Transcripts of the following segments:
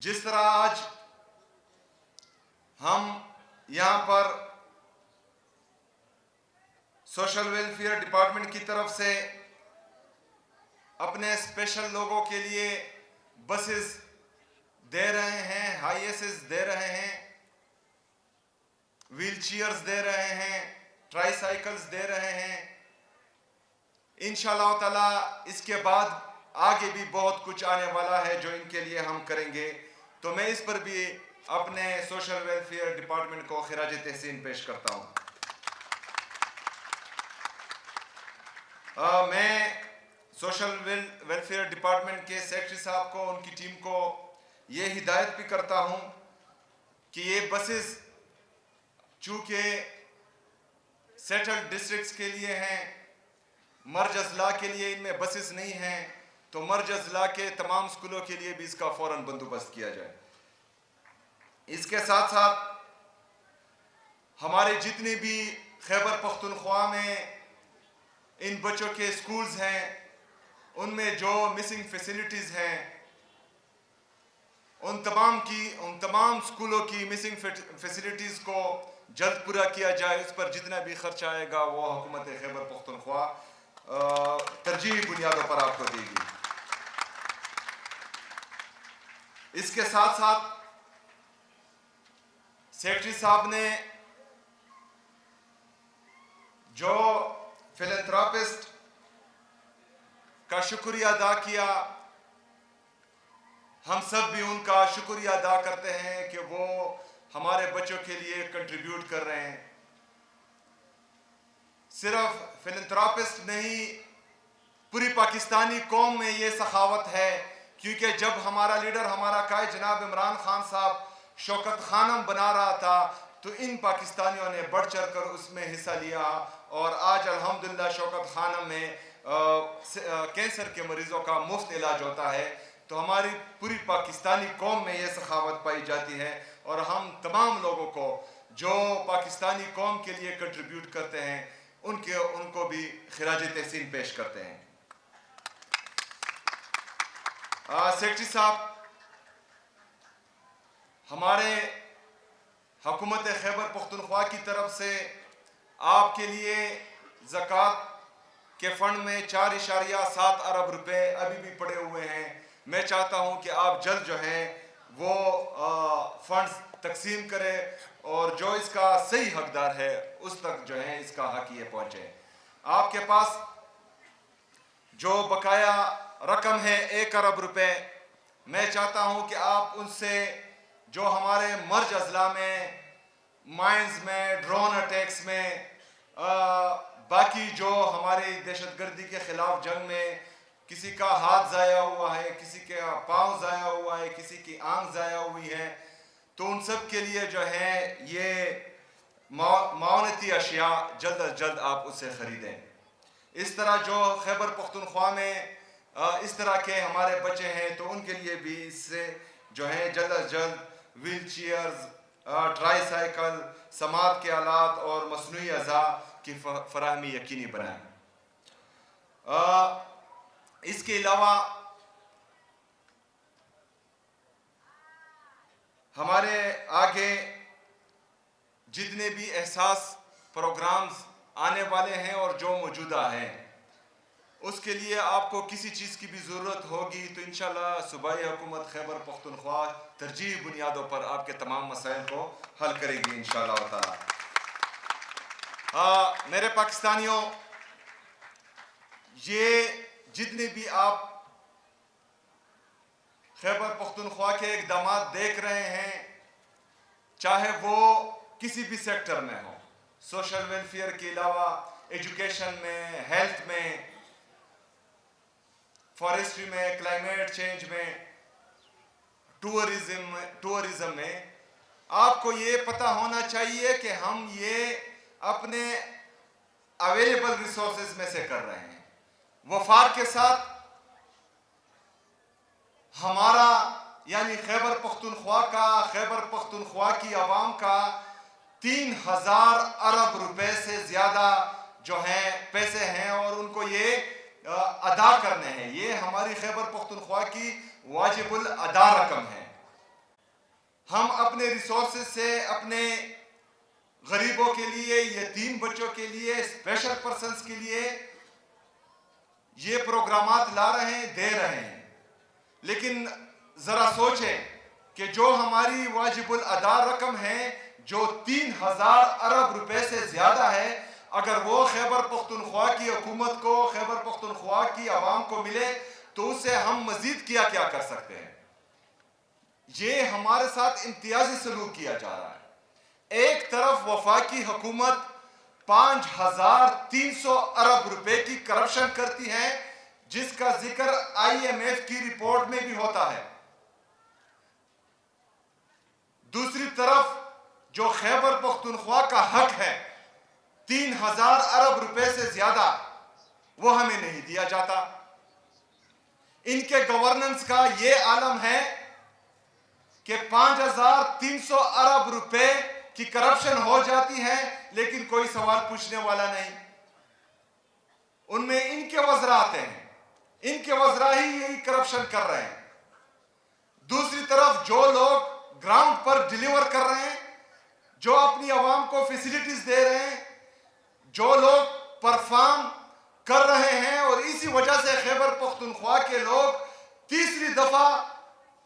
जिस तरह आज हम यहाँ पर सोशल वेलफेयर डिपार्टमेंट की तरफ से अपने स्पेशल लोगों के लिए बसेस दे रहे हैं, हाईएसेस दे रहे हैं, व्हील चेयर्स दे रहे हैं, ट्राईसाइकिल्स दे रहे हैं। इंशाअल्लाह ताला इसके बाद आगे भी बहुत कुछ आने वाला है जो इनके लिए हम करेंगे। तो मैं इस पर भी अपने सोशल वेलफेयर डिपार्टमेंट को खिराज तहसीन पेश करता हूँ। मैं सोशल वेलफेयर डिपार्टमेंट के सेक्रेटरी साहब को, उनकी टीम को ये हिदायत भी करता हूँ कि ये बसेस चूँकि सेटल्ड डिस्ट्रिक्ट्स के लिए हैं, मर्ज अजला के लिए इनमें बसेस नहीं हैं, तो मर्ज अजला के तमाम स्कूलों के लिए भी इसका फ़ौरन बंदोबस्त किया जाए। इसके साथ साथ हमारे जितने भी खैबर पख्तूनख्वा में इन बच्चों के स्कूल्स हैं, उनमें जो मिसिंग फैसिलिटीज़ हैं, उन तमाम स्कूलों की मिसिंग फैसिलिटीज़ को जल्द पूरा किया जाए। उस पर जितना भी खर्चा आएगा वो हुकूमत खैबर पख्तूनख्वा तरजीही बुनियादों पर आपको देगी। इसके साथ साथ सेक्रेटरी साहब ने जो फिलैंथ्रोपिस्ट का शुक्रिया अदा किया, हम सब भी उनका शुक्रिया अदा करते हैं कि वो हमारे बच्चों के लिए कंट्रीब्यूट कर रहे हैं। सिर्फ फिलैंथ्रोपिस्ट नहीं, पूरी पाकिस्तानी कौम में ये सखावत है, क्योंकि जब हमारा लीडर, हमारा कायद जनाब इमरान खान साहब शौकत खानम बना रहा था तो इन पाकिस्तानियों ने बढ़ चढ़ कर उसमें हिस्सा लिया और आज अल्हम्दुलिल्लाह शौकत खानम में कैंसर के मरीजों का मुफ्त इलाज होता है। तो हमारी पूरी पाकिस्तानी कौम में ये सखावत पाई जाती है और हम तमाम लोगों को जो पाकिस्तानी कौम के लिए कंट्रीब्यूट करते हैं उनको भी खिराज तहसीन पेश करते हैं। सेक्रेटरी साहब, हमारे हुकूमत खैबर पख्तूनख्वा की तरफ से आपके लिए ज़कात के फ़ंड में 4.7 अरब रुपए अभी भी पड़े हुए हैं। मैं चाहता हूं कि आप जल्द जो है वो फंड्स तकसीम करें और जो इसका सही हकदार है उस तक जो है इसका हक ये पहुंचे। आपके पास जो बकाया रकम है 1 अरब रुपए, मैं चाहता हूं कि आप उनसे जो हमारे मर्ज अजला में, माइंस में, ड्रोन अटैक्स में, बाकी जो हमारी दहशतगर्दी के खिलाफ जंग में किसी का हाथ ज़ाया हुआ है, किसी का पाँव ज़ाया हुआ है, किसी की आंख ज़ाया हुई है, तो उन सब के लिए जो है ये मावनती अशिया जल्द अज जल्द आप उससे ख़रीदें। इस तरह जो खैबर पख्तूनख्वा में इस तरह के हमारे बच्चे हैं तो उनके लिए भी इससे जो है जल्द अज जल्द व्हील चेयर्स, ट्राईसाइकिल, समात के आलात और मसनूई अज़ा की फराहमी यकीनी बनाएं। इसके अलावा हमारे आगे जितने भी एहसास प्रोग्राम्स आने वाले हैं और जो मौजूदा हैं, उसके लिए आपको किसी चीज़ की भी ज़रूरत होगी तो इंशाअल्लाह सूबाई हुकूमत खैबर पख्तूनख्वा तरजीही बुनियादों पर आपके तमाम मसाइल को हल करेगी इंशाअल्लाह ताला। मेरे पाकिस्तानियों, ये जितने भी आप खैबर पख्तूनख्वा के इक़दामात देख रहे हैं, चाहे वो किसी भी सेक्टर में हो, सोशल वेलफेयर के अलावा एजुकेशन में, हेल्थ में, फॉरेस्ट्री में, क्लाइमेट चेंज में, टूरिज्म में, आपको ये पता होना चाहिए कि हम ये अपने अवेलेबल रिसोर्सेज में से कर रहे हैं। वफाक के साथ हमारा यानी खैबर पख्तूनख्वा की आवाम का 3000 अरब रुपए से ज़्यादा जो है पैसे हैं और उनको ये अदा करने हैं। ये हमारी खैबर पख्तूनख्वा की वाजिबुल अदा रकम है। हम अपने रिसोर्सेज से अपने गरीबों के लिए, यतीम बच्चों के लिए, स्पेशल पर्सन्स के लिए ये प्रोग्रामात ला रहे हैं, दे रहे हैं। लेकिन जरा सोचें कि जो हमारी वाजिबुल अदा रकम है, जो 3000 अरब रुपए से ज्यादा है, अगर वो खैबर पख्तूनख्वा की हुकूमत को, खैबर पख्तूनख्वा की आवाम को मिले तो उससे हम मजीद क्या क्या कर सकते हैं। ये हमारे साथ इम्तियाजी सलूक किया जा रहा है। एक तरफ वफाकी हुकूमत 5300 अरब रुपए की करप्शन करती है, जिसका जिक्र IMF की रिपोर्ट में भी होता है। दूसरी तरफ जो खैबर पख्तूनख्वा का हक है 3000 अरब रुपए से ज्यादा, वो हमें नहीं दिया जाता। इनके गवर्नेंस का ये आलम है कि 5300 अरब रुपए की करप्शन हो जाती है, लेकिन कोई सवाल पूछने वाला नहीं। उनमें इनके वज़रा आते हैं, इनके वज़रा ही यही करप्शन कर रहे हैं। दूसरी तरफ जो लोग ग्राउंड पर डिलीवर कर रहे हैं, जो अपनी आवाम को फैसिलिटीज दे रहे हैं, जो लोग परफॉर्म कर रहे हैं, और इसी वजह से खैबर पख्तूनख्वा के लोग तीसरी दफा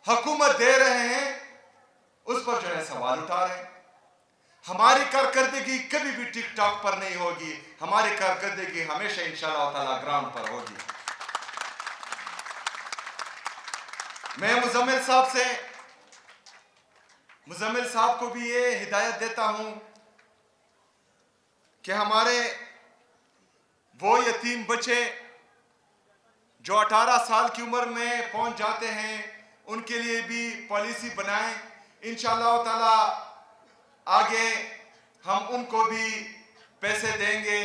हुकूमत दे रहे हैं, उस पर जो है सवाल उठा रहे हैं। हमारी कारकर्दगी कभी भी टिकटॉक पर नहीं होगी, हमारी कारकर्दगी हमेशा इंशाअल्लाह ताला ग्राउंड पर होगी। मैं मुजम्मिल साहब को भी ये हिदायत देता हूं कि हमारे वो यतीम बच्चे जो 18 साल की उम्र में पहुंच जाते हैं, उनके लिए भी पॉलिसी बनाएं। इंशाअल्लाह ताला आगे हम उनको भी पैसे देंगे।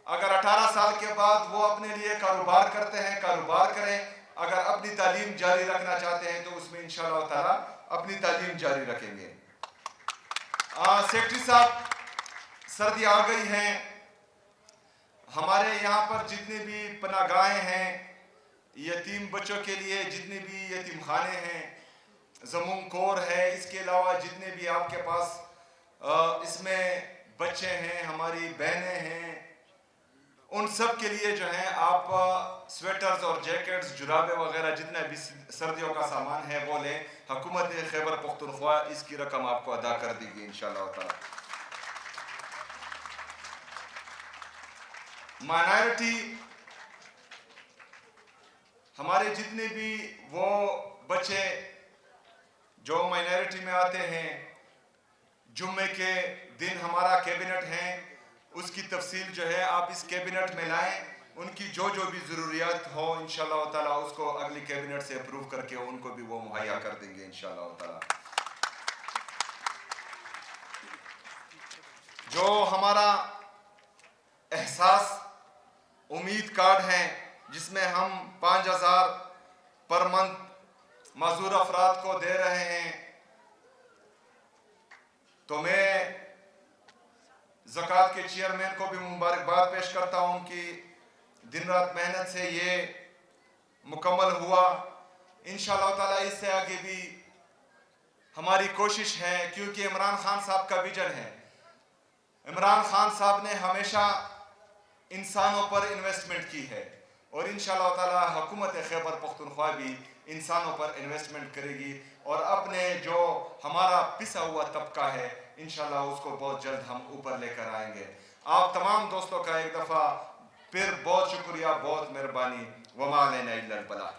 अगर 18 साल के बाद वो अपने लिए कारोबार करते हैं, कारोबार करें। अगर अपनी तालीम जारी रखना चाहते हैं तो उसमें इंशाअल्लाह ताला अपनी तालीम जारी रखेंगे। सेक्रेटरी साहब, सर्दी आ गई है, हमारे यहाँ पर जितने भी पनाहगाहें हैं यतीम बच्चों के लिए, जितने भी यतीम खाने हैं, ज़मूम कोर है, इसके अलावा जितने भी आपके पास इसमें बच्चे हैं, हमारी बहनें हैं, उन सब के लिए जो है आप स्वेटर्स और जैकेट्स, जुराबे वगैरह जितना भी सर्दियों का सामान है वो लें। हुकूमत खैबर पख्तूनख्वा इसकी रकम आपको अदा कर देगी इंशाअल्लाह ताला। माइनॉरिटी, हमारे जितने भी वो बच्चे जो माइनॉरिटी में आते हैं, जुम्मे के दिन हमारा कैबिनेट है, उसकी तफसील जो है आप इस कैबिनेट में लाएं। उनकी जो जो भी ज़रूरियात हो इंशाअल्लाह ताला उसको अगली कैबिनेट से अप्रूव करके उनको भी वो मुहैया कर देंगे इंशाअल्लाह ताला। जो हमारा एहसास उम्मीद कार्ड है, जिसमें हम 5000 पर मंथ माजूर अफराद को दे रहे हैं, तो मैं ज़कात के चेयरमैन को भी मुबारकबाद पेश करता हूँ कि दिन रात मेहनत से ये मुकम्मल हुआ। इंशाअल्लाह ताला इससे आगे भी हमारी कोशिश है, क्योंकि इमरान खान साहब का विजन है। इमरान खान साहब ने हमेशा इंसानों पर इन्वेस्टमेंट की है, और इंशाअल्लाह ताला हुकूमत खैबर पख्तूनख्वा भी इंसानों पर इन्वेस्टमेंट करेगी, और अपने जो हमारा पिसा हुआ तबका है इंशाअल्लाह उसको बहुत जल्द हम ऊपर लेकर आएंगे। आप तमाम दोस्तों का एक दफ़ा फिर बहुत शुक्रिया, बहुत मेहरबानी। वमा अलैना इल्लल बलाग।